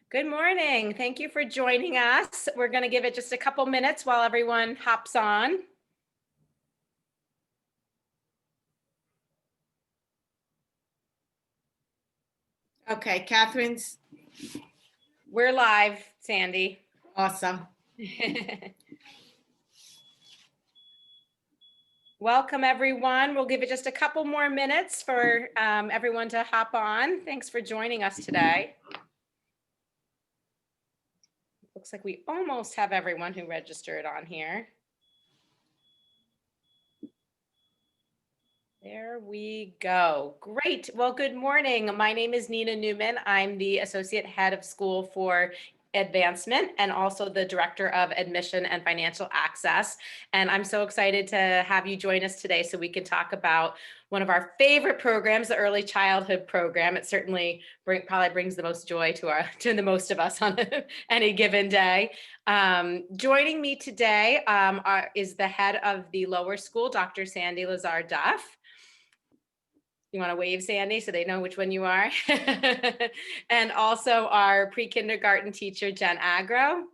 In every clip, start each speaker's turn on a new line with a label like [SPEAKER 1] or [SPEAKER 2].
[SPEAKER 1] Good morning. Thank you for joining us. We're going to give it just a couple minutes while everyone hops on.
[SPEAKER 2] Okay, Catherine's
[SPEAKER 1] We're live, Sandy.
[SPEAKER 2] awesome.
[SPEAKER 1] Welcome, everyone. We'll give it just a couple more minutes for everyone to hop on. Thanks for joining us today. Looks like we almost have everyone who registered on here. There we go. Great. Well, good morning. My name is Nina Newman. I'm the Associate Head of School for Advancement and also the Director of Admission and Financial Access. And I'm so excited to have you join us today so we can talk about one of our favorite programs, the Early Childhood Program. It certainly probably brings the most joy to the most of us on any given day. Joining me today is the head of the lower school, Dr. Sandy Lazar-Duff. You want to wave, Sandy, so they know which one you are? And also our pre-kindergarten teacher, Jen Agro.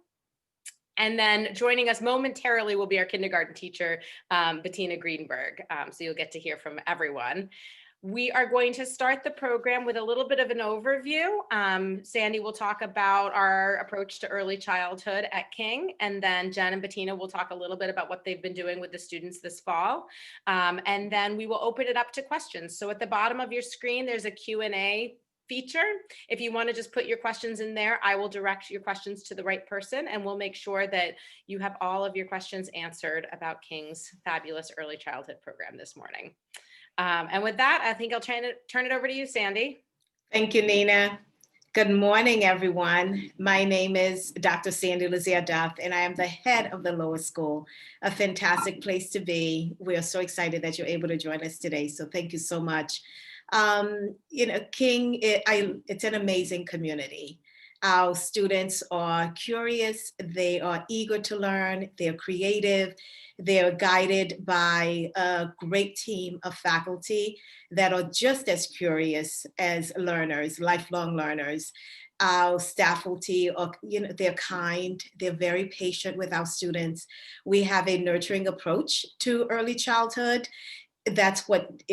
[SPEAKER 1] And then joining us momentarily will be our kindergarten teacher, Bettina Greenberg. So you'll get to hear from everyone. We are going to start the program with a little bit of an overview. Sandy will talk about our approach to early childhood at King, and then Jen and Bettina will talk a little bit about what they've been doing with the students this fall. And then we will open it up to questions. So at the bottom of your screen, there's a Q&A feature. If you want to just put your questions in there, I will direct your questions to the right person, and we'll make sure that you have all of your questions answered about King's fabulous early childhood program this morning. And with that, I think I'll turn it over to you, Sandy.
[SPEAKER 2] Thank you, Nina. Good morning, everyone. My name is Dr. Sandy Lazar-Duff, and I am the head of the lower school. A fantastic place to be. We are so excited that you're able to join us today. So thank you so much. King, it's an amazing community. Our students are curious, they are eager to learn, they're creative, they're guided by a great team of faculty that are just as curious as learners, lifelong learners. Our faculty are, they're kind, they're very patient with our students. We have a nurturing approach to early childhood. That's what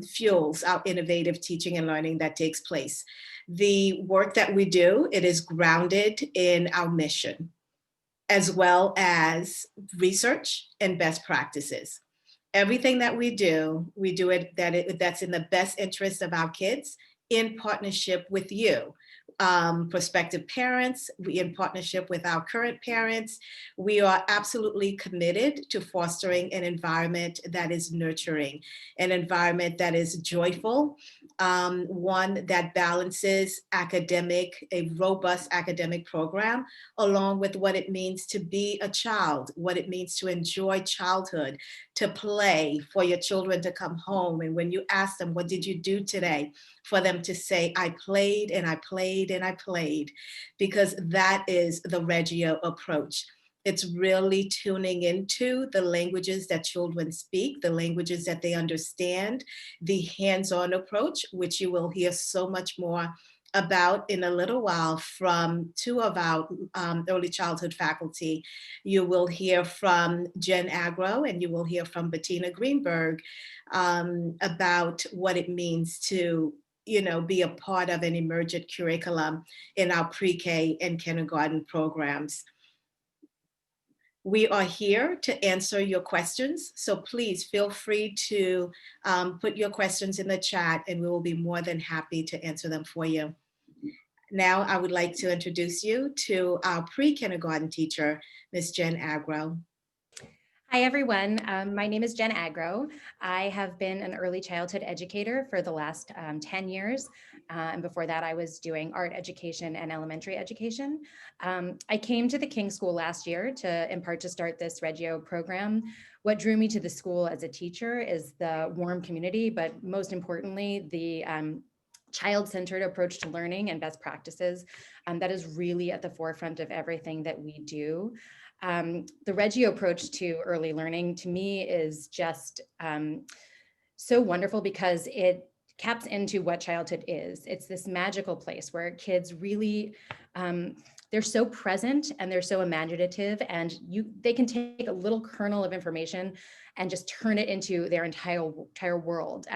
[SPEAKER 2] fuels our innovative teaching and learning that takes place. The work that we do, it is grounded in our mission, as well as research and best practices. Everything that we do it that's in the best interest of our kids in partnership with you. Prospective parents, in partnership with our current parents, we are absolutely committed to fostering an environment that is nurturing, an environment that is joyful, one that balances a robust academic program, along with what it means to be a child, what it means to enjoy childhood, to play, for your children to come home. And when you ask them, what did you do today? For them to say, I played and I played and I played, because that is the Reggio approach. It's really tuning into the languages that children speak, the languages that they understand, the hands-on approach, which you will hear so much more about in a little while from two of our early childhood faculty. You will hear from Jen Agro and you will hear from Bettina Greenberg about what it means to be a part of an emergent curriculum in our pre-K and kindergarten programs. We are here to answer your questions, so please feel free to put your questions in the chat and we will be more than happy to answer them for you. Now I would like to introduce you to our pre-kindergarten teacher, Ms. Jen Agro.
[SPEAKER 3] Hi, everyone. My name is Jen Agro. I have been an early childhood educator for the last 10 years. And before that, I was doing art education and elementary education. I came to the King School last year to start this Reggio program. What drew me to the school as a teacher is the warm community, but most importantly, the child-centered approach to learning and best practices that is really at the forefront of everything that we do. The Reggio approach to early learning to me is just so wonderful because it caps into what childhood is. It's this magical place where kids really, they're so present and they're so imaginative, and they can take a little kernel of information and just turn it into their entire world.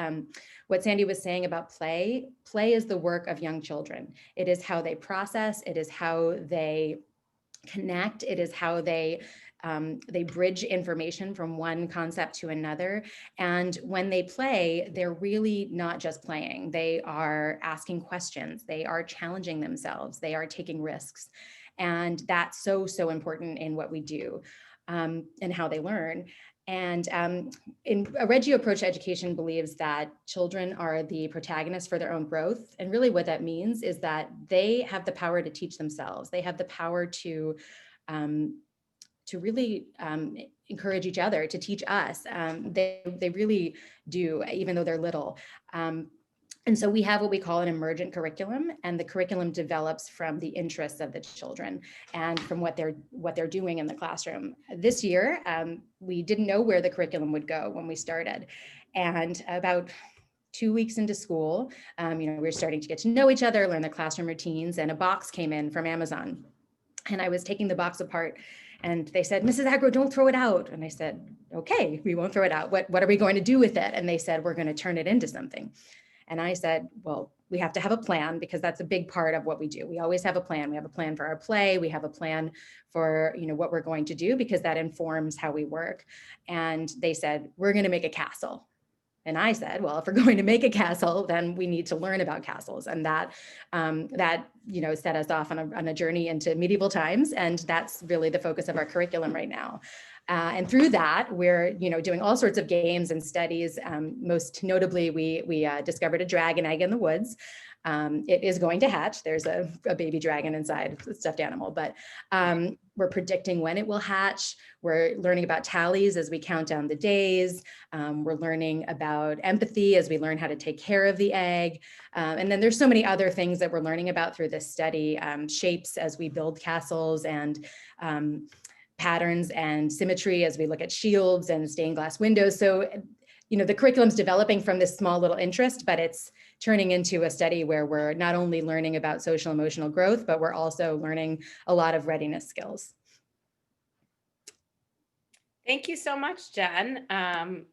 [SPEAKER 3] What Sandy was saying about play is the work of young children. It is how they process, it is how they connect, it is how they bridge information from one concept to another. And when they play, they're really not just playing. They are asking questions. They are challenging themselves. They are taking risks. And that's so, so important in what we do and how they learn. And in a Reggio approach to education believes that children are the protagonists for their own growth. And really what that means is that they have the power to teach themselves. They have the power to really encourage each other, to teach us. They really do, even though they're little. And so we have what we call an emergent curriculum, and the curriculum develops from the interests of the children and from what they're doing in the classroom. This year, we didn't know where the curriculum would go when we started. And about 2 weeks into school, we were starting to get to know each other, learn the classroom routines, and a box came in from Amazon. And I was taking the box apart, and they said, "Mrs. Agro, don't throw it out." And I said, "Okay, we won't throw it out. What are we going to do with it?" And they said, "We're going to turn it into something." And I said, "Well, we have to have a plan, because that's a big part of what we do. We always have a plan. We have a plan for our play. We have a plan for, what we're going to do, because that informs how we work." And they said, "We're going to make a castle." And I said, "Well, if we're going to make a castle, then we need to learn about castles." And that set us off on a journey into medieval times. And that's really the focus of our curriculum right now. And through that, we're doing all sorts of games and studies. Most notably, we discovered a dragon egg in the woods. It is going to hatch. There's a baby dragon inside, a stuffed animal, but we're predicting when it will hatch. We're learning about tallies as we count down the days. We're learning about empathy as we learn how to take care of the egg. And then there's so many other things that we're learning about through this study, shapes as we build castles, and patterns and symmetry as we look at shields and stained glass windows. So, the curriculum's developing from this small little interest, but it's turning into a study where we're not only learning about social emotional growth, but we're also learning a lot of readiness skills.
[SPEAKER 1] Thank you so much, Jen.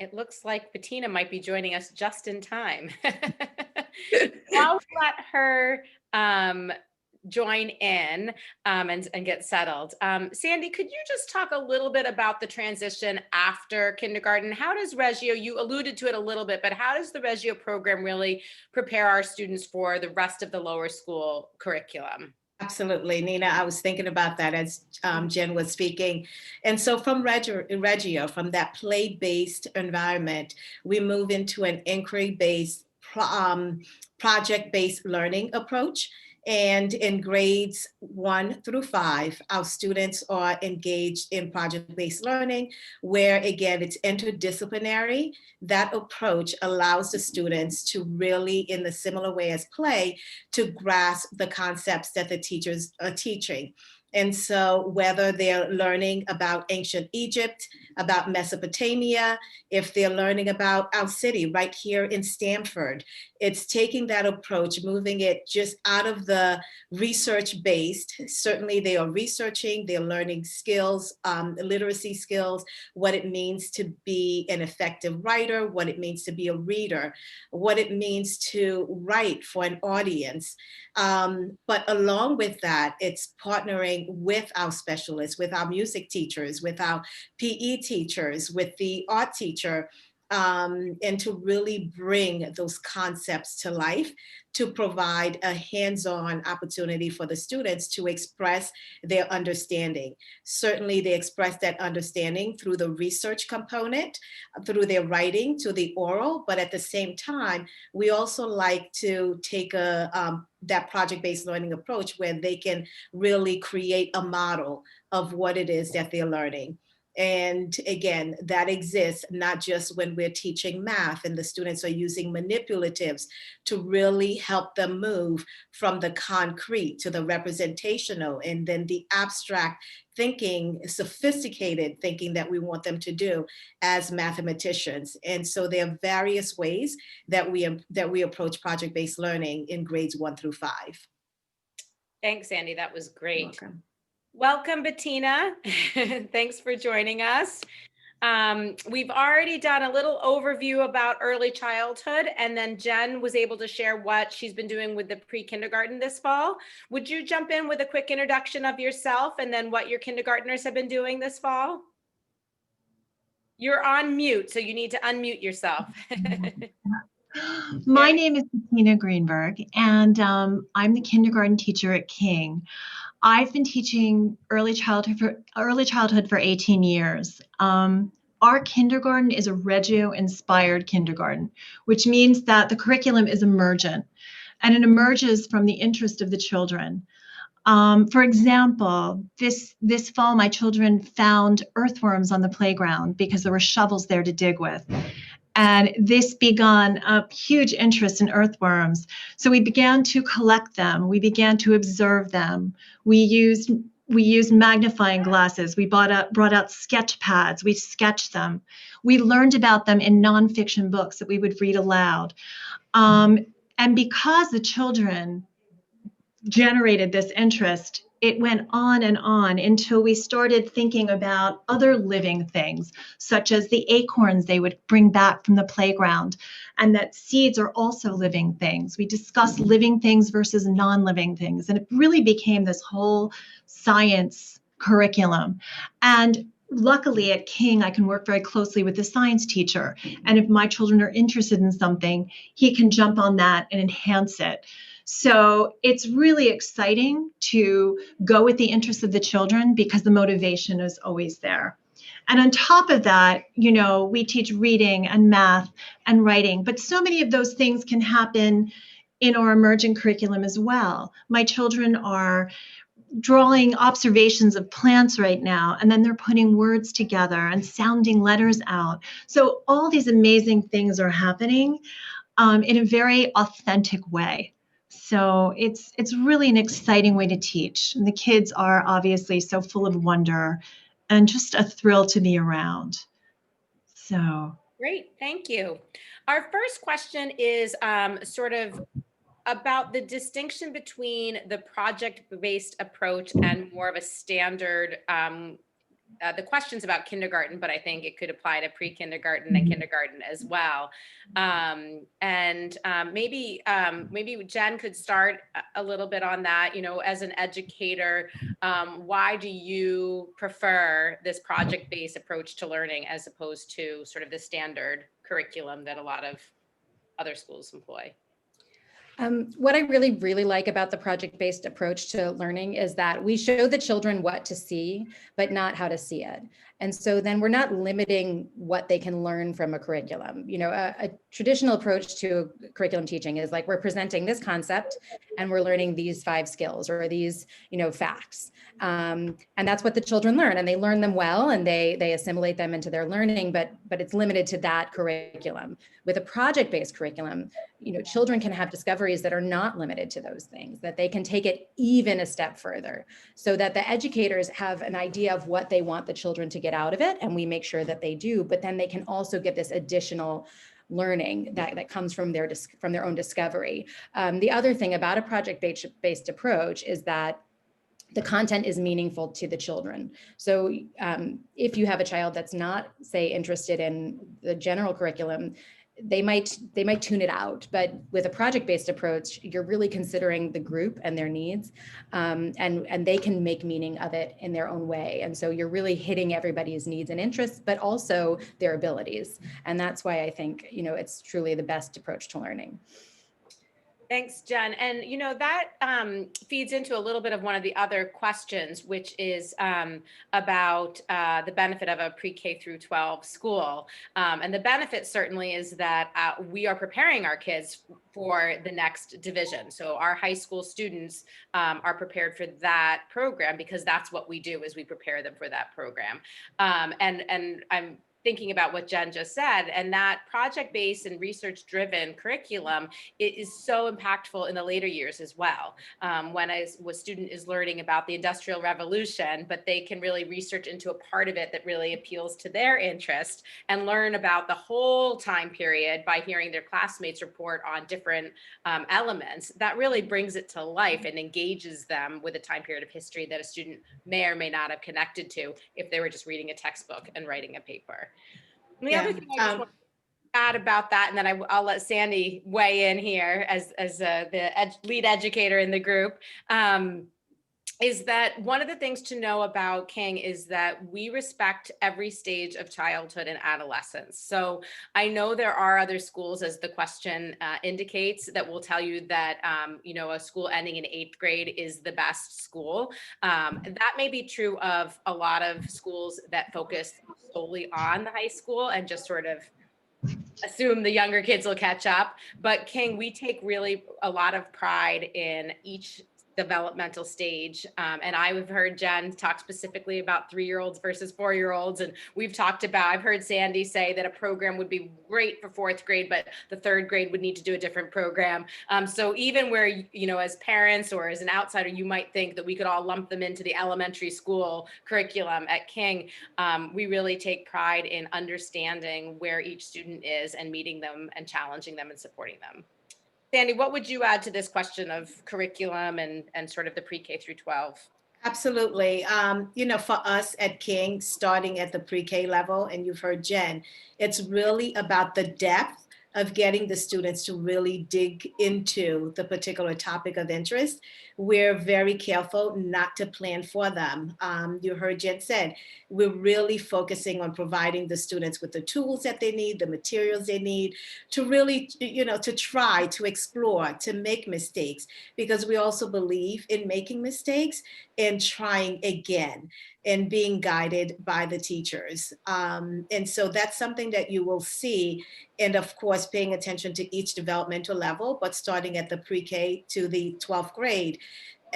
[SPEAKER 1] It looks like Bettina might be joining us just in time. I'll let her join in and get settled. Sandy, could you just talk a little bit about the transition after kindergarten? How does Reggio, you alluded to it a little bit, but how does the Reggio program really prepare our students for the rest of the lower school curriculum?
[SPEAKER 2] Absolutely, Nina. I was thinking about that as Jen was speaking. And so from Reggio, from that play-based environment, we move into an inquiry-based, project-based learning approach. And in grades 1 through 5, our students are engaged in project-based learning, where again, it's interdisciplinary. That approach allows the students to really, in the similar way as play, to grasp the concepts that the teachers are teaching. And so whether they're learning about ancient Egypt, about Mesopotamia, if they're learning about our city right here in Stamford, it's taking that approach, moving it just out of the research-based. Certainly they are researching, they're learning skills, literacy skills, what it means to be an effective writer, what it means to be a reader, what it means to write for an audience. But along with that, it's partnering with our specialists, with our music teachers, with our PE teachers, with the art teacher, and to really bring those concepts to life, to provide a hands-on opportunity for the students to express their understanding. Certainly they express that understanding through the research component, through their writing, to the oral, but at the same time, we also like to take that project-based learning approach where they can really create a model of what it is that they're learning. And again, that exists not just when we're teaching math and the students are using manipulatives to really help them move from the concrete to the representational and then the abstract thinking, sophisticated thinking that we want them to do as mathematicians. And so there are various ways that we approach project-based learning in grades 1 through 5.
[SPEAKER 1] Thanks, Sandy. That was great.
[SPEAKER 2] Welcome.
[SPEAKER 1] Welcome, Bettina. Thanks for joining us. We've already done a little overview about early childhood, and then Jen was able to share what she's been doing with the pre-kindergarten this fall. Would you jump in with a quick introduction of yourself and then what your kindergartners have been doing this fall? You're on mute, so you need to unmute yourself.
[SPEAKER 4] My name is Bettina Greenberg, and I'm the kindergarten teacher at King. I've been teaching early childhood for 18 years. Our kindergarten is a Reggio-inspired kindergarten, which means that the curriculum is emergent, and it emerges from the interest of the children. For example, this fall, my children found earthworms on the playground because there were shovels there to dig with. And this began a huge interest in earthworms. So we began to collect them. We began to observe them. We used magnifying glasses. We brought out sketch pads. We sketched them. We learned about them in nonfiction books that we would read aloud. And because the children generated this interest, it went on and on until we started thinking about other living things, such as the acorns they would bring back from the playground, and that seeds are also living things. We discussed living things versus non-living things, and it really became this whole science curriculum. And luckily at King, I can work very closely with the science teacher. And if my children are interested in something, he can jump on that and enhance it. So it's really exciting to go with the interests of the children because the motivation is always there. And on top of that, we teach reading and math and writing, but so many of those things can happen in our emerging curriculum as well. My children are drawing observations of plants right now, and then they're putting words together and sounding letters out. So all these amazing things are happening in a very authentic way. So it's really an exciting way to teach. And the kids are obviously so full of wonder and just a thrill to be around. So
[SPEAKER 1] Great, thank you. Our first question is sort of about the distinction between the project-based approach and more of a standard, the questions about kindergarten, but I think it could apply to pre-kindergarten and kindergarten as well. Maybe Jen could start a little bit on that. As an educator, why do you prefer this project-based approach to learning as opposed to sort of the standard curriculum that a lot of other schools employ?
[SPEAKER 3] What I really, really like about the project-based approach to learning is that we show the children what to see, but not how to see it. And so then we're not limiting what they can learn from a curriculum. A traditional approach to curriculum teaching is like, we're presenting this concept and we're learning these 5 skills or these, facts. And that's what the children learn, and they learn them well, and they assimilate them into their learning, but it's limited to that curriculum. With a project-based curriculum, children can have discoveries that are not limited to those things, that they can take it even a step further, so that the educators have an idea of what they want the children to get out of it, and we make sure that they do, but then they can also get this additional learning that comes from their own discovery. The other thing about a project-based approach is that the content is meaningful to the children. So if you have a child that's not, say, interested in the general curriculum, they might tune it out. But with a project-based approach, you're really considering the group and their needs, and they can make meaning of it in their own way. And so you're really hitting everybody's needs and interests, but also their abilities. And that's why I think, it's truly the best approach to learning.
[SPEAKER 1] Thanks, Jen. And that feeds into a little bit of one of the other questions, which is about the benefit of a pre-K through 12 school. And the benefit certainly is that we are preparing our kids for the next division. So our high school students are prepared for that program because that's what we do, is we prepare them for that program. And I'm thinking about what Jen just said, and that project-based and research-driven curriculum, it is so impactful in the later years as well. When a student is learning about the Industrial Revolution, but they can really research into a part of it that really appeals to their interest and learn about the whole time period by hearing their classmates report on different elements, that really brings it to life and engages them with a time period of history that a student may or may not have connected to if they were just reading a textbook and writing a paper. And the other thing I just want to add about that, and then I'll let Sandy weigh in here as the lead educator in the group, is that one of the things to know about King is that we respect every stage of childhood and adolescence. So I know there are other schools, as the question indicates, that will tell you that a school ending in 8th grade is the best school. That may be true of a lot of schools that focus solely on the high school and just sort of assume the younger kids will catch up. But King, we take really a lot of pride in each developmental stage. And I've heard Jen talk specifically about 3-year-olds versus 4-year-olds. And I've heard Sandy say that a program would be great for 4th grade, but the 3rd grade would need to do a different program. So even where, as parents or as an outsider, you might think that we could all lump them into the elementary school curriculum at King, we really take pride in understanding where each student is and meeting them and challenging them and supporting them. Sandy, what would you add to this question of curriculum and sort of the pre-K through 12?
[SPEAKER 2] Absolutely. For us at King, starting at the pre-K level, and you've heard Jen, it's really about the depth of getting the students to really dig into the particular topic of interest. We're very careful not to plan for them. You heard Jen said, we're really focusing on providing the students with the tools that they need, the materials they need to really, to try, to explore, to make mistakes, because we also believe in making mistakes and trying again and being guided by the teachers. And so that's something that you will see. And of course, paying attention to each developmental level, but starting at the pre-K to the 12th grade.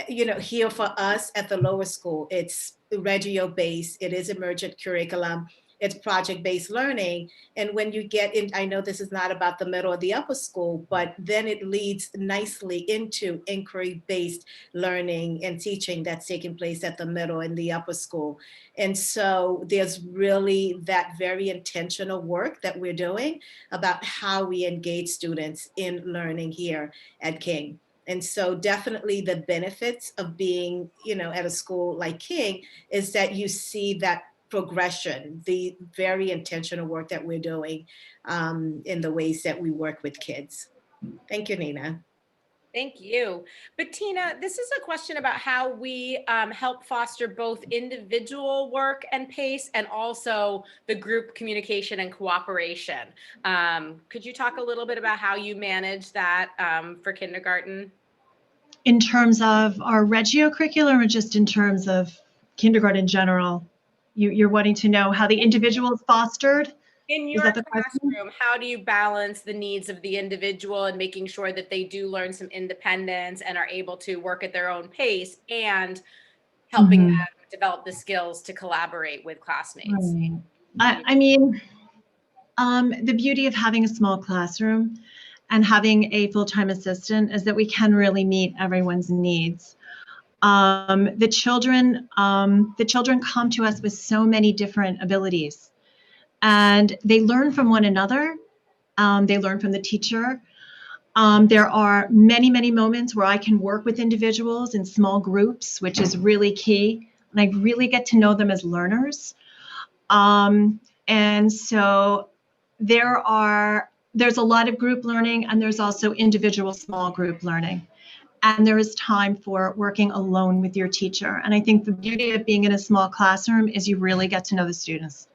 [SPEAKER 2] Here for us at the lower school, it's Reggio-based, it is emergent curriculum, it's project-based learning. And when you get in, I know this is not about the middle or the upper school, but then it leads nicely into inquiry-based learning and teaching that's taking place at the middle and the upper school. And so there's really that very intentional work that we're doing about how we engage students in learning here at King. And so definitely the benefits of being, at a school like King is that you see that progression, the very intentional work that we're doing in the ways that we work with kids. Thank you, Nina.
[SPEAKER 1] Thank you. Bettina, this is a question about how we help foster both individual work and pace and also the group communication and cooperation. Could you talk a little bit about how you manage that for kindergarten?
[SPEAKER 4] In terms of our Reggio curriculum, or just in terms of kindergarten in general? You're wanting to know how the individual is fostered?
[SPEAKER 1] In your classroom, how do you balance the needs of the individual and making sure that they do learn some independence and are able to work at their own pace and helping them develop the skills to collaborate with classmates?
[SPEAKER 4] Right. I mean, the beauty of having a small classroom and having a full-time assistant is that we can really meet everyone's needs. The children come to us with so many different abilities, and they learn from one another. They learn from the teacher. There are many, many moments where I can work with individuals in small groups, which is really key, and I really get to know them as learners. And so there's a lot of group learning, and there's also individual small group learning. And there is time for working alone with your teacher. And I think the beauty of being in a small classroom is you really get to know the students.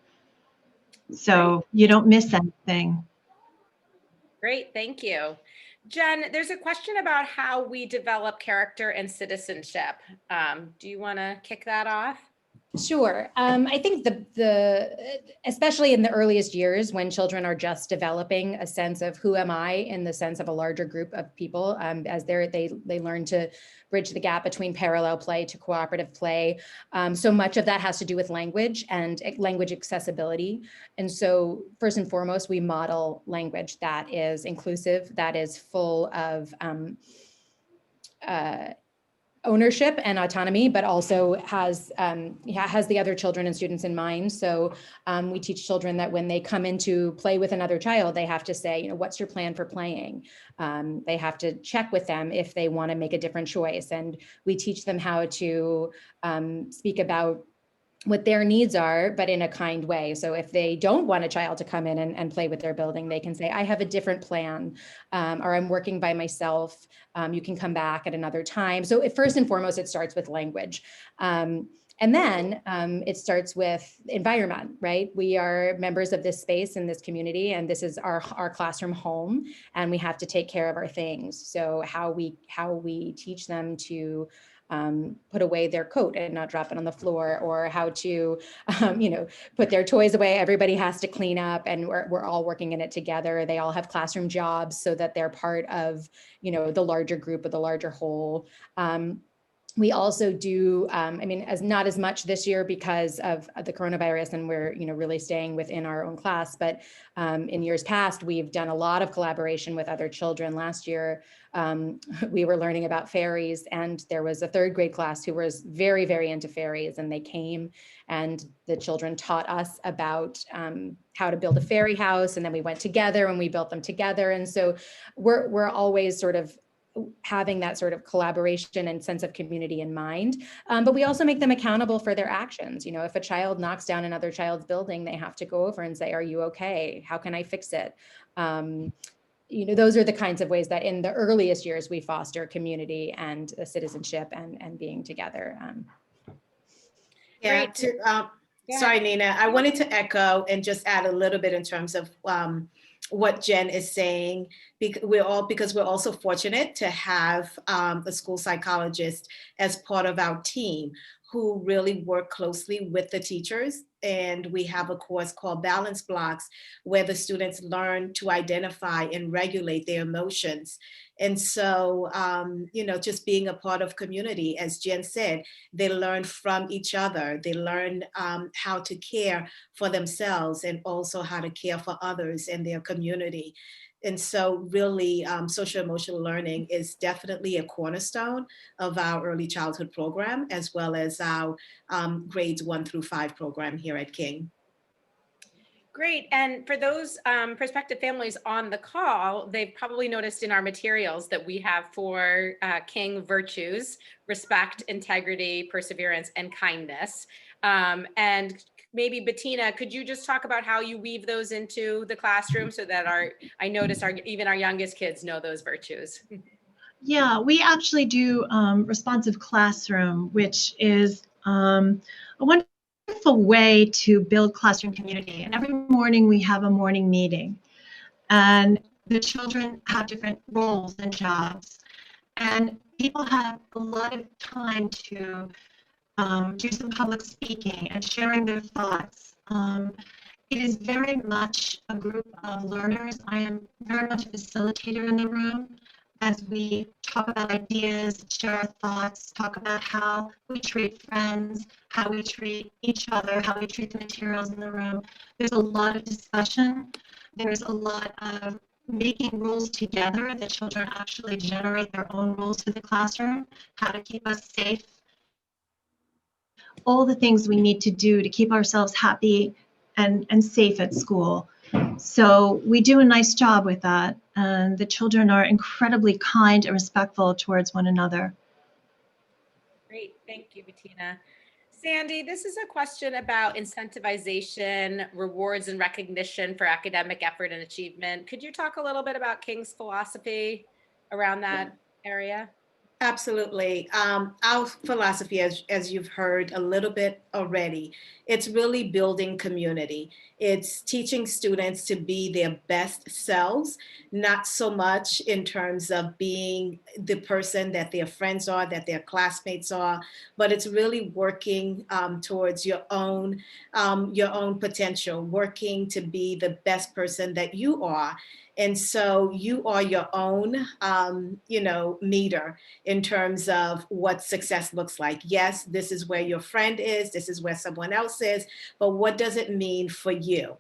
[SPEAKER 4] So you don't miss anything.
[SPEAKER 1] Great, thank you. Jen, there's a question about how we develop character and citizenship. Do you want to kick that off?
[SPEAKER 3] Sure. I think especially in the earliest years when children are just developing a sense of who am I in the sense of a larger group of people, as they learn to bridge the gap between parallel play to cooperative play. So much of that has to do with language and language accessibility. And so first and foremost, we model language that is inclusive, that is full of ownership and autonomy, but also has the other children and students in mind. So we teach children that when they come into play with another child, they have to say, what's your plan for playing? They have to check with them if they want to make a different choice. And we teach them how to speak about what their needs are, but in a kind way. So if they don't want a child to come in and play with their building, they can say, I have a different plan, or I'm working by myself. You can come back at another time. So first and foremost, it starts with language. And then it starts with environment, right? We are members of this space and this community, and this is our classroom home, and we have to take care of our things. So how we teach them to put away their coat and not drop it on the floor, or how to, put their toys away. Everybody has to clean up, and we're all working in it together. They all have classroom jobs so that they're part of, the larger group or the larger whole. We also do, not as much this year because of the coronavirus, and we're, really staying within our own class. But in years past, we've done a lot of collaboration with other children. Last year, we were learning about fairies, and there was a third grade class who was very, very into fairies, and they came, and the children taught us about how to build a fairy house, and then we went together and we built them together. And so we're always sort of having that sort of collaboration and sense of community in mind. But we also make them accountable for their actions. If a child knocks down another child's building, they have to go over and say, are you okay? How can I fix it? Those are the kinds of ways that in the earliest years we foster community and citizenship and being together.
[SPEAKER 2] Yeah,
[SPEAKER 1] Great.
[SPEAKER 2] sorry, Nina. I wanted to echo and just add a little bit in terms of what Jen is saying. Because we're also fortunate to have a school psychologist as part of our team who really work closely with the teachers. And we have a course called Balance Blocks, where the students learn to identify and regulate their emotions. And so, just being a part of community, as Jen said, they learn from each other. They learn how to care for themselves and also how to care for others in their community. And so really social emotional learning is definitely a cornerstone of our early childhood program, as well as our grades 1 through 5 program here at King.
[SPEAKER 1] Great. And for those prospective families on the call, they've probably noticed in our materials that we have 4 King virtues: respect, integrity, perseverance, and kindness. And maybe Bettina, could you just talk about how you weave those into the classroom so that I notice even our youngest kids know those virtues?
[SPEAKER 4] Yeah, we actually do responsive classroom, which is a wonderful way to build classroom community. And every morning we have a morning meeting, and the children have different roles and jobs, and people have a lot of time to do some public speaking and sharing their thoughts. It is very much a group of learners. I am very much a facilitator in the room as we talk about ideas, share our thoughts, talk about how we treat friends, how we treat each other, how we treat the materials in the room. There's a lot of discussion. There's a lot of making rules together. The children actually generate their own rules for the classroom, how to keep us safe, all the things we need to do to keep ourselves happy and safe at school. So we do a nice job with that. And the children are incredibly kind and respectful towards one another.
[SPEAKER 1] Great. Thank you, Bettina. Sandy, this is a question about incentivization, rewards, and recognition for academic effort and achievement. Could you talk a little bit about King's philosophy around that area?
[SPEAKER 2] Absolutely. Our philosophy, as you've heard a little bit already, it's really building community. It's teaching students to be their best selves, not so much in terms of being the person that their friends are, that their classmates are, but it's really working towards your own potential, working to be the best person that you are. And so you are your own, meter in terms of what success looks like. Yes, this is where your friend is, this is where someone else is, but what does it mean for you?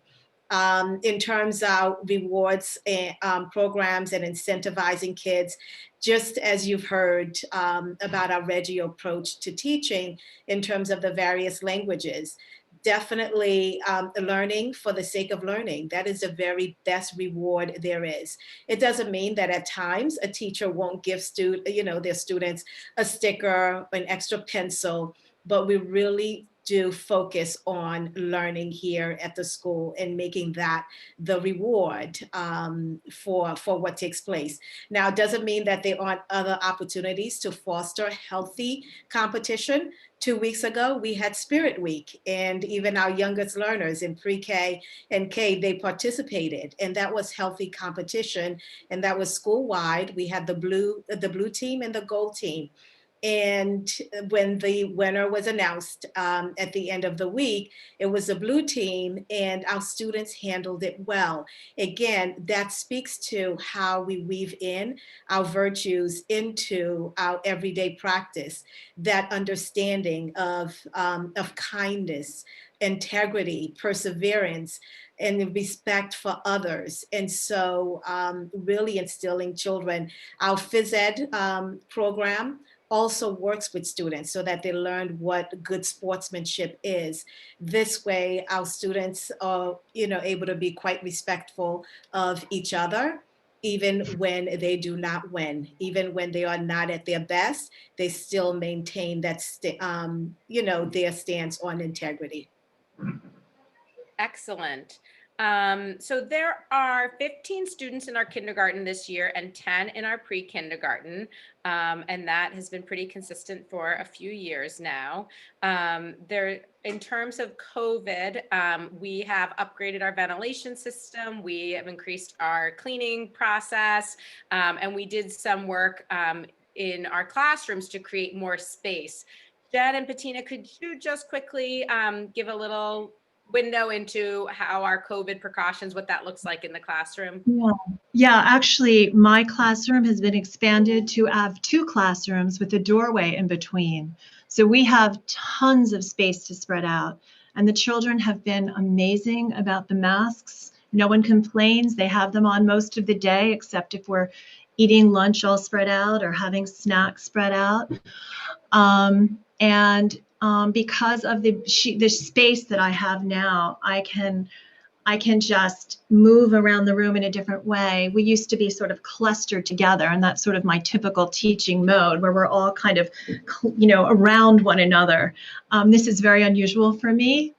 [SPEAKER 2] In terms of rewards and programs and incentivizing kids, just as you've heard about our Reggio approach to teaching in terms of the various languages, definitely learning for the sake of learning. That is the very best reward there is. It doesn't mean that at times a teacher won't give their students a sticker, an extra pencil, but we really do focus on learning here at the school and making that the reward for what takes place. Now, it doesn't mean that there aren't other opportunities to foster healthy competition. 2 weeks ago, we had Spirit Week, and even our youngest learners in pre-K and K, they participated, and that was healthy competition, and that was school-wide. We had the blue team and the gold team. And when the winner was announced at the end of the week, it was the blue team, and our students handled it well. Again, that speaks to how we weave in our virtues into our everyday practice, that understanding of kindness, integrity, perseverance, and respect for others. And so really instilling children. Our phys ed program also works with students so that they learn what good sportsmanship is. This way, our students are, able to be quite respectful of each other, even when they do not win, even when they are not at their best, they still maintain that, their stance on integrity.
[SPEAKER 1] Excellent. So there are 15 students in our kindergarten this year and 10 in our pre-kindergarten. And that has been pretty consistent for a few years now. In terms of COVID, we have upgraded our ventilation system. We have increased our cleaning process, and we did some work in our classrooms to create more space. Jen and Patina, could you just quickly give a little window into how our COVID precautions, what that looks like in the classroom?
[SPEAKER 4] Yeah, actually, my classroom has been expanded to have 2 classrooms with a doorway in between. So we have tons of space to spread out. And the children have been amazing about the masks. No one complains. They have them on most of the day, except if we're eating lunch all spread out or having snacks spread out. Because of the space that I have now, I can just move around the room in a different way. We used to be sort of clustered together, and that's sort of my typical teaching mode where we're all kind of, around one another. This is very unusual for me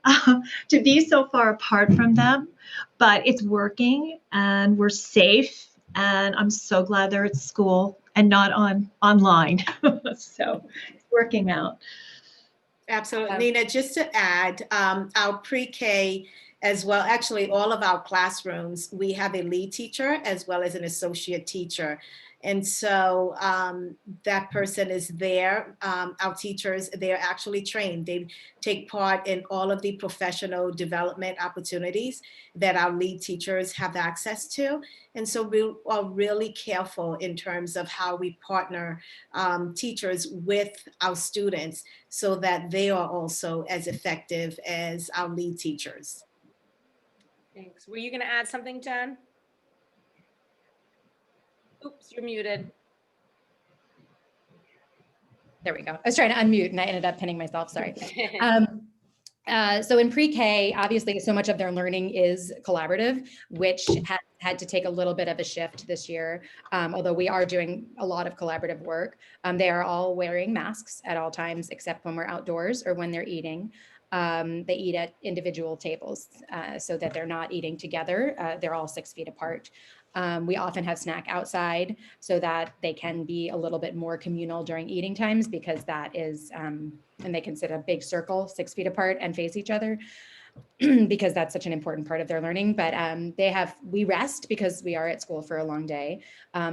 [SPEAKER 4] to be so far apart from them, but it's working and we're safe. And I'm so glad they're at school and not online. So it's working out.
[SPEAKER 2] Absolutely. Nina, just to add, our pre-K as well, actually all of our classrooms, we have a lead teacher as well as an associate teacher. And so that person is there. Our teachers, they're actually trained. They take part in all of the professional development opportunities that our lead teachers have access to. And so we are really careful in terms of how we partner teachers with our students so that they are also as effective as our lead teachers.
[SPEAKER 1] Thanks. Were you going to add something, Jen? Oops, you're muted.
[SPEAKER 3] There we go. I was trying to unmute and I ended up pinning myself. Sorry. So in pre-K, obviously, so much of their learning is collaborative, which has had to take a little bit of a shift this year. Although we are doing a lot of collaborative work. They are all wearing masks at all times, except when we're outdoors or when they're eating. They eat at individual tables so that they're not eating together. They're all 6 feet apart. We often have snack outside so that they can be a little bit more communal during eating times, because that is, and they can sit a big circle 6 feet apart and face each other because that's such an important part of their learning. But we rest because we are at school for a long day.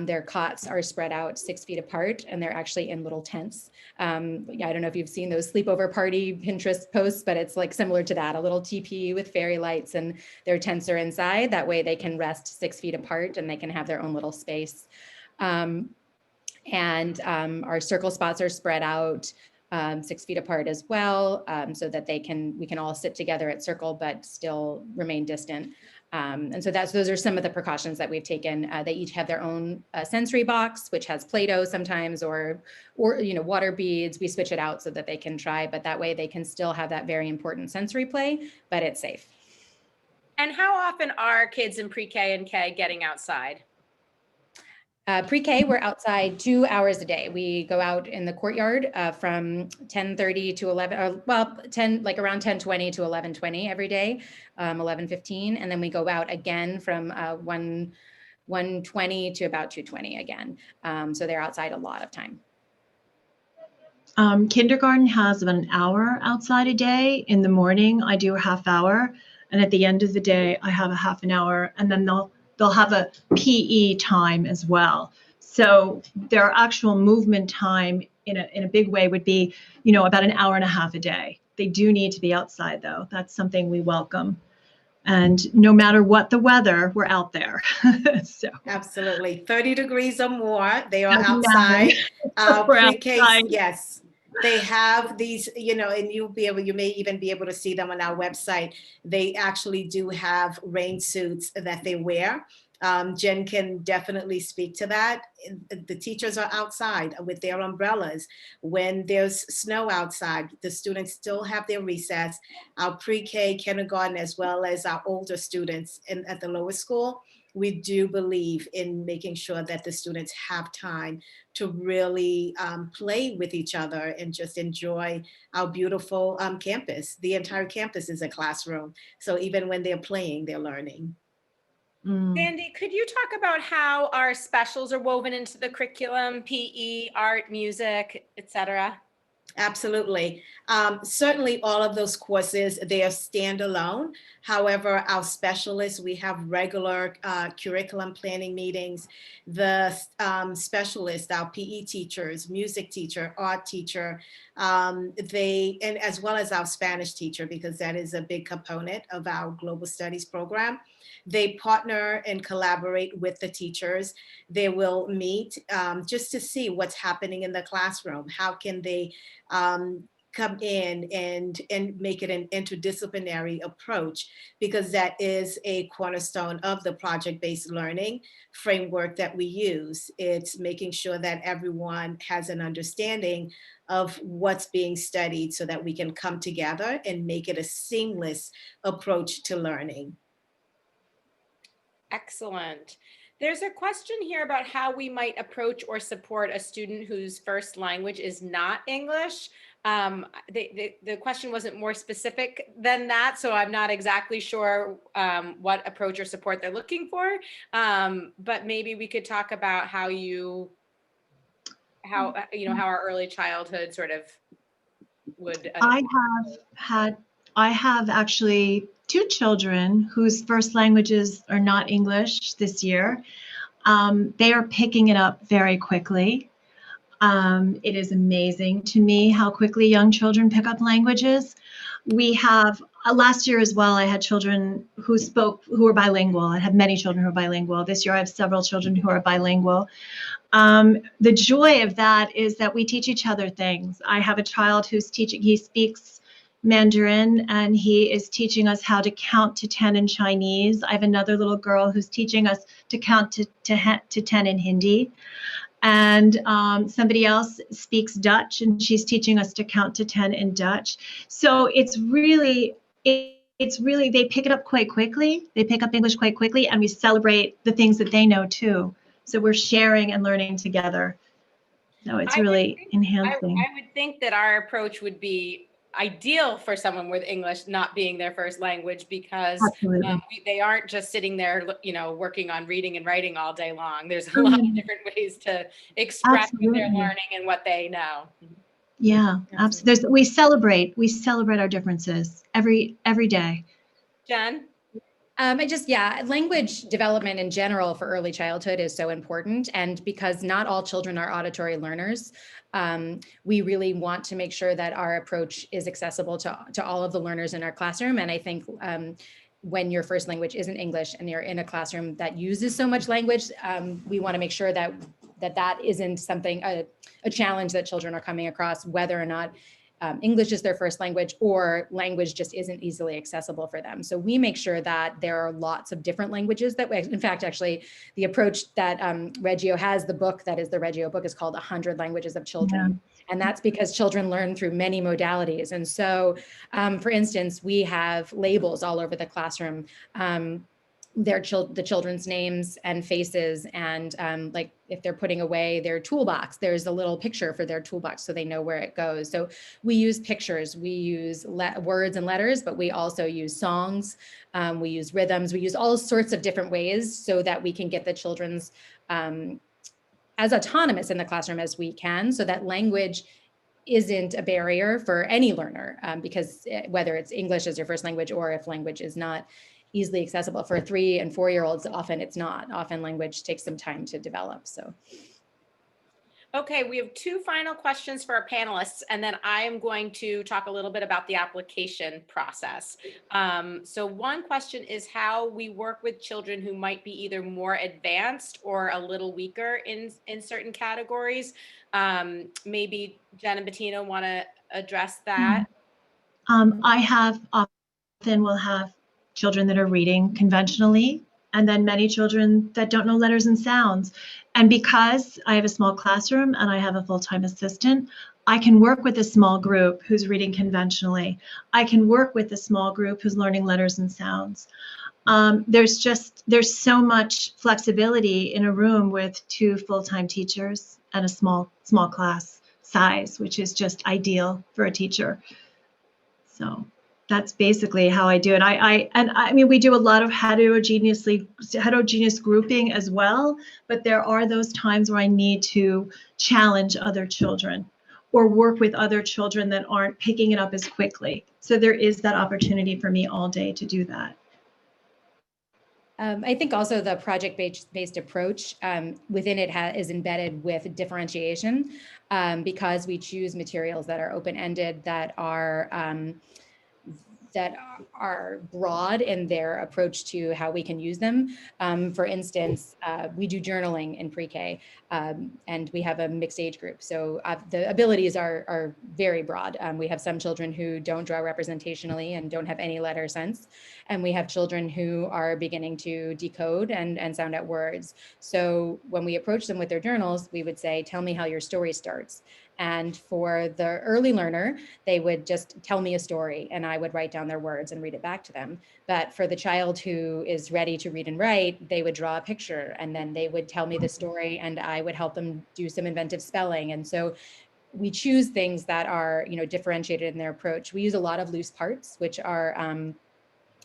[SPEAKER 3] Their cots are spread out 6 feet apart, and they're actually in little tents. I don't know if you've seen those sleepover party Pinterest posts, but it's like similar to that, a little teepee with fairy lights, and their tents are inside. That way they can rest 6 feet apart and they can have their own little space. Our circle spots are spread out 6 feet apart as well, so that we can all sit together at circle but still remain distant. And so those are some of the precautions that we've taken. They each have their own sensory box, which has Play-Doh sometimes, or water beads. We switch it out so that they can try, but that way they can still have that very important sensory play, but it's safe.
[SPEAKER 1] And how often are kids in pre-K and K getting outside?
[SPEAKER 3] Pre-K, we're outside 2 hours a day. We go out in the courtyard from 10:30 to 11, like around 10:20 to 11:20 every day, 11:15. And then we go out again from 1:20 to about 2:20 again. So they're outside a lot of time.
[SPEAKER 4] Kindergarten has about an hour outside a day. In the morning, I do a half hour. And at the end of the day, I have a half an hour. And then they'll have a PE time as well. So their actual movement time in a big way would be, about an hour and a half a day. They do need to be outside, though. That's something we welcome. And no matter what the weather, we're out there. So
[SPEAKER 2] Absolutely. 30 degrees or more, they are
[SPEAKER 4] doesn't
[SPEAKER 2] outside.
[SPEAKER 4] We're
[SPEAKER 2] Pre-K,
[SPEAKER 4] outside.
[SPEAKER 2] yes. They have these, and you may even be able to see them on our website. They actually do have rain suits that they wear. Jen can definitely speak to that. The teachers are outside with their umbrellas. When there's snow outside, the students still have their recess. Our pre-K, kindergarten, as well as our older students at the lower school, we do believe in making sure that the students have time to really play with each other and just enjoy our beautiful campus. The entire campus is a classroom. So even when they're playing, they're learning.
[SPEAKER 1] Sandy, could you talk about how our specials are woven into the curriculum, PE, art, music, etc.?
[SPEAKER 2] Absolutely. Certainly all of those courses, they are standalone. However, our specialists, we have regular curriculum planning meetings. The specialists, our PE teachers, music teacher, art teacher, and as well as our Spanish teacher, because that is a big component of our global studies program. They partner and collaborate with the teachers. They will meet just to see what's happening in the classroom. How can they come in and make it an interdisciplinary approach, because that is a cornerstone of the project-based learning framework that we use. It's making sure that everyone has an understanding of what's being studied so that we can come together and make it a seamless approach to learning.
[SPEAKER 1] Excellent. There's a question here about how we might approach or support a student whose first language is not English. The question wasn't more specific than that, so I'm not exactly sure what approach or support they're looking for. But maybe we could talk about how our early childhood sort of would.
[SPEAKER 4] I have actually 2 children whose first languages are not English this year. They are picking it up very quickly. It is amazing to me how quickly young children pick up languages. We have, last year as well, I had children who were bilingual. I had many children who are bilingual. This year I have several children who are bilingual. The joy of that is that we teach each other things. I have a child he speaks Mandarin, and he is teaching us how to count to 10 in Chinese. I have another little girl who's teaching us to count to 10 in Hindi. And somebody else speaks Dutch, and she's teaching us to count to 10 in Dutch. So it's really, they pick it up quite quickly. They pick up English quite quickly, and we celebrate the things that they know too. So we're sharing and learning together. So it's really enhancing.
[SPEAKER 1] I would think that our approach would be ideal for someone with English not being their first language because
[SPEAKER 4] Absolutely.
[SPEAKER 1] they aren't just sitting there, working on reading and writing all day long. There's a lot of
[SPEAKER 4] Mm,
[SPEAKER 1] different ways to express what they're
[SPEAKER 4] absolutely.
[SPEAKER 1] learning and what they know.
[SPEAKER 4] Yeah,
[SPEAKER 2] Absolutely.
[SPEAKER 4] absolutely. We celebrate our differences every day.
[SPEAKER 1] Jen?
[SPEAKER 3] Language development in general for early childhood is so important. And because not all children are auditory learners, we really want to make sure that our approach is accessible to all of the learners in our classroom. And I think when your first language isn't English and you're in a classroom that uses so much language, we want to make sure that isn't something, a challenge that children are coming across, whether or not English is their first language or language just isn't easily accessible for them. So we make sure that there are lots of different languages that, in fact, actually the approach that Reggio has, the book that is the Reggio book is called 100 Languages of Children.
[SPEAKER 4] Yeah.
[SPEAKER 3] And that's because children learn through many modalities. And so, for instance, we have labels all over the classroom. The children's names and faces, and like if they're putting away their toolbox, there's a little picture for their toolbox so they know where it goes. So we use pictures, we use words and letters, but we also use songs, we use rhythms, we use all sorts of different ways so that we can get the children's as autonomous in the classroom as we can, so that language isn't a barrier for any learner, because whether it's English as your first language or if language is not easily accessible for 3 and 4-year-olds, often it's not. Often language takes some time to develop. So.
[SPEAKER 1] Okay, we have 2 final questions for our panelists, and then I am going to talk a little bit about the application process. So one question is how we work with children who might be either more advanced or a little weaker in certain categories. Maybe Jen and Bettina want to address that.
[SPEAKER 4] I have often will have children that are reading conventionally, and then many children that don't know letters and sounds. And because I have a small classroom and I have a full-time assistant, I can work with a small group who's reading conventionally. I can work with a small group who's learning letters and sounds. There's so much flexibility in a room with 2 full-time teachers and a small class size, which is just ideal for a teacher. So that's basically how I do it. I mean, we do a lot of heterogeneous grouping as well, but there are those times where I need to challenge other children or work with other children that aren't picking it up as quickly. So there is that opportunity for me all day to do that.
[SPEAKER 3] I think also the project-based approach within it is embedded with differentiation, because we choose materials that are open-ended, that are broad in their approach to how we can use them. For instance, we do journaling in pre-K, and we have a mixed age group. So the abilities are very broad. We have some children who don't draw representationally and don't have any letter sense. And we have children who are beginning to decode and sound out words. So when we approach them with their journals, we would say, tell me how your story starts. And for the early learner, they would just tell me a story and I would write down their words and read it back to them. But for the child who is ready to read and write, they would draw a picture and then they would tell me the story and I would help them do some inventive spelling. And so we choose things that are, differentiated in their approach. We use a lot of loose parts, which are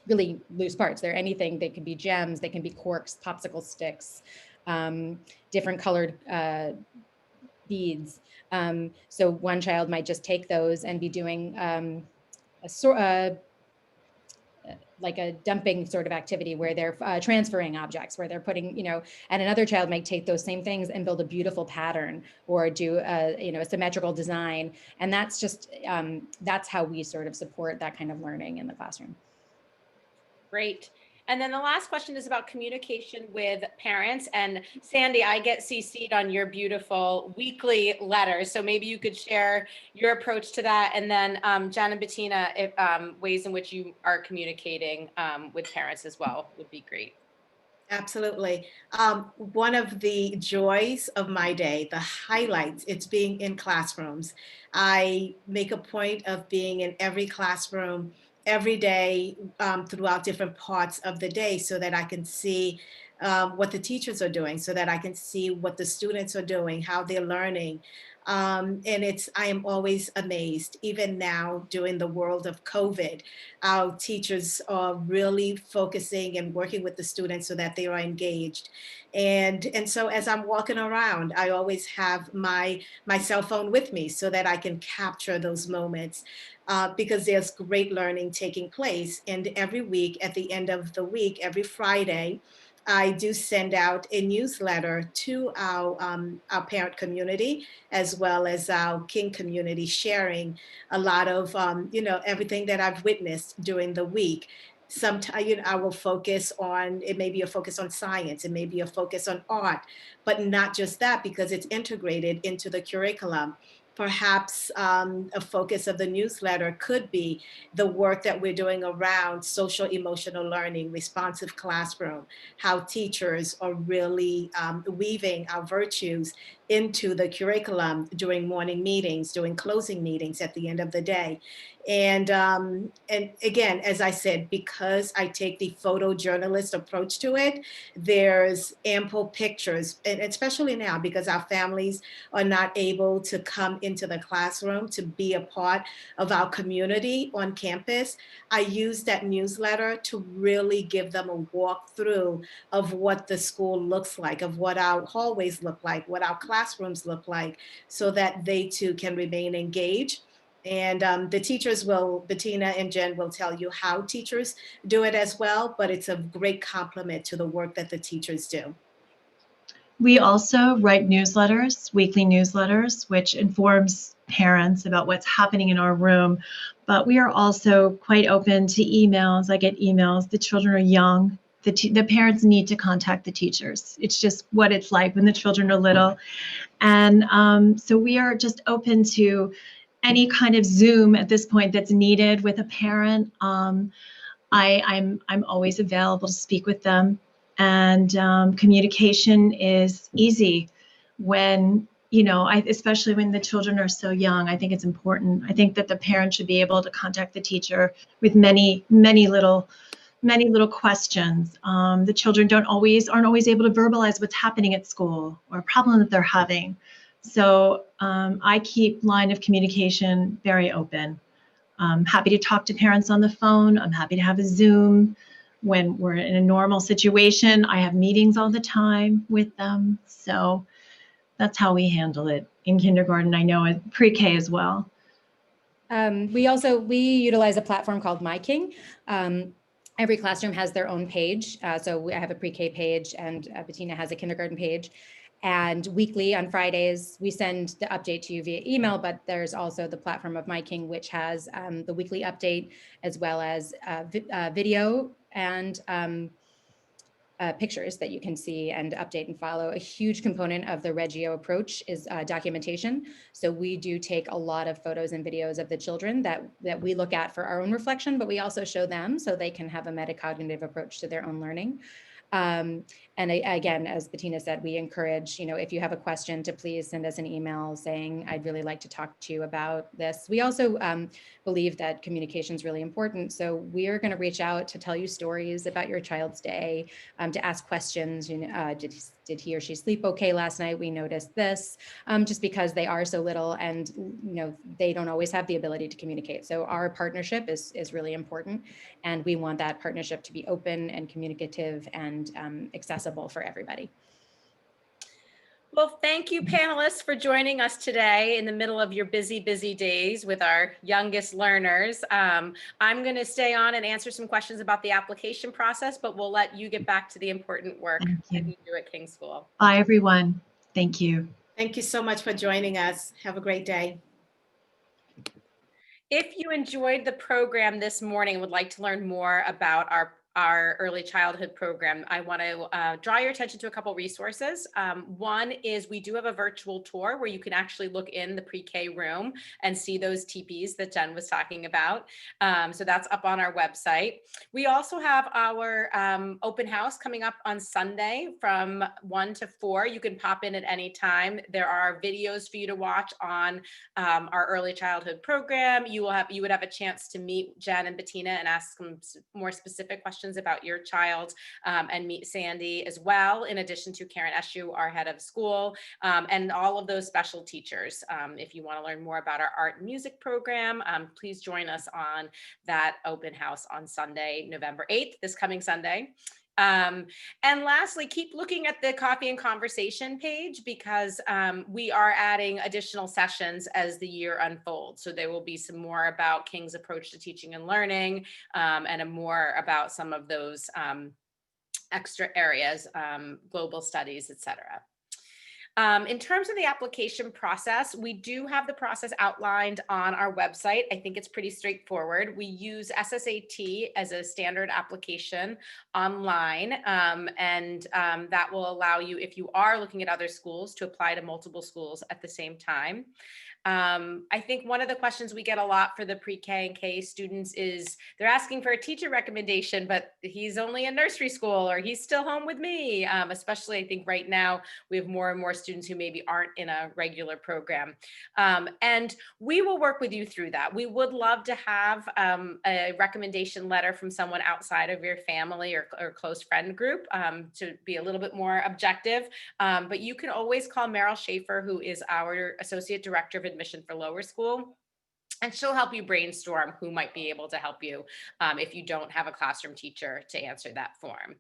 [SPEAKER 3] really loose parts. They're anything. They can be gems, they can be corks, popsicle sticks, different colored beads. So one child might just take those and be doing like a dumping sort of activity where they're transferring objects, where they're putting, and another child might take those same things and build a beautiful pattern or do a symmetrical design. And that's just, that's how we sort of support that kind of learning in the classroom.
[SPEAKER 1] Great. And then the last question is about communication with parents. And Sandy, I get CC'd on your beautiful weekly letters. So maybe you could share your approach to that. And then Jen and Bettina, if, ways in which you are communicating with parents as well would be great.
[SPEAKER 2] Absolutely. One of the joys of my day, the highlights, it's being in classrooms. I make a point of being in every classroom every day throughout different parts of the day so that I can see what the teachers are doing so that I can see what the students are doing, how they're learning. And I am always amazed, even now during the world of COVID, our teachers are really focusing and working with the students so that they are engaged. And so as I'm walking around, I always have my cell phone with me so that I can capture those moments. Because there's great learning taking place. And every week, at the end of the week, every Friday, I do send out a newsletter to our parent community as well as our King community, sharing a lot of everything that I've witnessed during the week. Sometimes I will focus on, it may be a focus on science, it may be a focus on art, but not just that, because it's integrated into the curriculum. Perhaps a focus of the newsletter could be the work that we're doing around social emotional learning, responsive classroom, how teachers are really weaving our virtues into the curriculum during morning meetings, during closing meetings at the end of the day. And again, as I said, because I take the photojournalist approach to it, there's ample pictures, and especially now because our families are not able to come into the classroom to be a part of our community on campus. I use that newsletter to really give them a walkthrough of what the school looks like, of what our hallways look like, what our classrooms look like, so that they too can remain engaged. And the teachers will, Bettina and Jen will tell you how teachers do it as well, but it's a great compliment to the work that the teachers do.
[SPEAKER 4] We also write newsletters, weekly newsletters, which informs parents about what's happening in our room. But we are also quite open to emails. I get emails. The children are young. The parents need to contact the teachers. It's just what it's like when the children are little. And so we are just open to any kind of Zoom at this point that's needed with a parent. I'm always available to speak with them, and communication is easy when especially when the children are so young. I think it's important. I think that the parent should be able to contact the teacher with many little questions. The children aren't always able to verbalize what's happening at school or a problem that they're having. So I keep line of communication very open. I'm happy to talk to parents on the phone. I'm happy to have a Zoom when we're in a normal situation. I have meetings all the time with them. So that's how we handle it in kindergarten. I know at pre-K as well.
[SPEAKER 3] We utilize a platform called My King. Every classroom has their own page. So I have a pre-K page, and Bettina has a kindergarten page. And weekly on Fridays, we send the update to you via email, but there's also the platform of My King, which has the weekly update, as well as video and pictures that you can see and update and follow. A huge component of the Reggio approach is documentation. So we do take a lot of photos and videos of the children that we look at for our own reflection, but we also show them so they can have a metacognitive approach to their own learning. And again, as Bettina said, we encourage, if you have a question, to please send us an email saying, I'd really like to talk to you about this. We also believe that communication is really important. So we're going to reach out to tell you stories about your child's day, to ask questions. Did he or she sleep okay last night? We noticed this, just because they are so little and they don't always have the ability to communicate. So our partnership is really important, and we want that partnership to be open and communicative and accessible for everybody.
[SPEAKER 1] Well, thank you, panelists, for joining us today in the middle of your busy days with our youngest learners. I'm going to stay on and answer some questions about the application process, but we'll let you get back to the important work that you do at King School.
[SPEAKER 4] Bye, everyone. Thank you.
[SPEAKER 2] Thank you so much for joining us. Have a great day.
[SPEAKER 1] If you enjoyed the program this morning and would like to learn more about our early childhood program, I want to draw your attention to a couple resources. One is we do have a virtual tour where you can actually look in the pre-K room and see those teepees that Jen was talking about. So that's up on our website. We also have our open house coming up on Sunday from 1 to 4. You can pop in at any time. There are videos for you to watch on our early childhood program. You would have a chance to meet Jen and Bettina and ask them more specific questions questions about your child, and meet Sandy as well, in addition to Karen Eshu, our head of school, and all of those special teachers. If you want to learn more about our art and music program, please join us on that open house on Sunday, November 8th, this coming Sunday. And lastly, keep looking at the Coffee and Conversation page, because we are adding additional sessions as the year unfolds. So there will be some more about King's approach to teaching and learning, and more about some of those extra areas, global studies, etc. In terms of the application process, we do have the process outlined on our website. I think it's pretty straightforward. We use SSAT as a standard application online, and that will allow you, if you are looking at other schools, to apply to multiple schools at the same time. I think one of the questions we get a lot for the pre-K and K students is they're asking for a teacher recommendation, but he's only in nursery school, or he's still home with me. Especially, I think right now we have more and more students who maybe aren't in a regular program. And we will work with you through that. We would love to have a recommendation letter from someone outside of your family or close friend group, to be a little bit more objective. But you can always call Meryl Schaefer, who is our Associate Director of Admission for Lower School, and she'll help you brainstorm who might be able to help you if you don't have a classroom teacher to answer that form.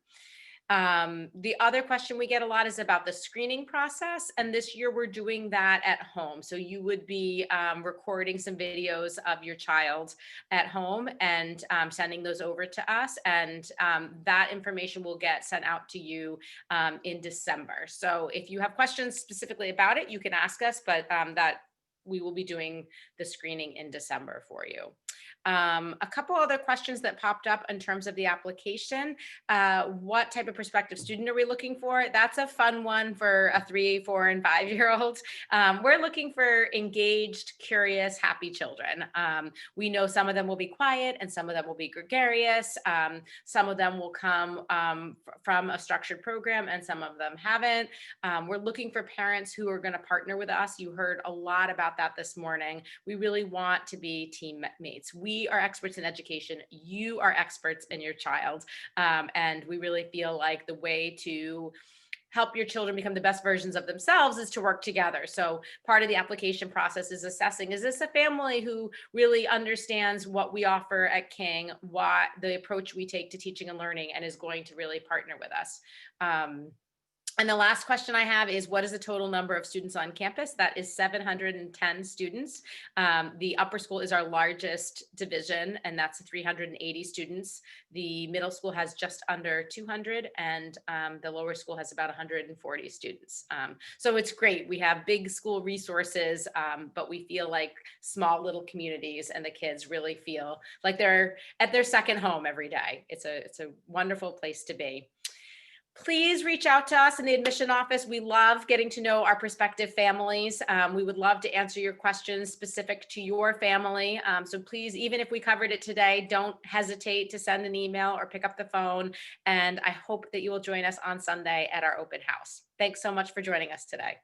[SPEAKER 1] The other question we get a lot is about the screening process, and this year we're doing that at home. So you would be recording some videos of your child at home and sending those over to us, and that information will get sent out to you in December. So if you have questions specifically about it, you can ask us, but that we will be doing the screening in December for you. A couple other questions that popped up in terms of the application. What type of prospective student are we looking for? That's a fun one for a 3, 4, and 5-year-old. We're looking for engaged, curious, happy children. We know some of them will be quiet and some of them will be gregarious. Some of them will come from a structured program and some of them haven't. We're looking for parents who are going to partner with us. You heard a lot about that this morning. We really want to be teammates. We are experts in education. You are experts in your child. And we really feel like the way to help your children become the best versions of themselves is to work together. So part of the application process is assessing, is this a family who really understands what we offer at King, what the approach we take to teaching and learning, and is going to really partner with us. And the last question I have is, what is the total number of students on campus? That is 710 students. The upper school is our largest division, and that's 380 students. The middle school has just under 200, and the lower school has about 140 students. So it's great. We have big school resources, but we feel like small little communities, and the kids really feel like they're at their second home every day. It's a wonderful place to be. Please reach out to us in the admission office. We love getting to know our prospective families. We would love to answer your questions specific to your family. So please, even if we covered it today, don't hesitate to send an email or pick up the phone. And I hope that you will join us on Sunday at our open house. Thanks so much for joining us today.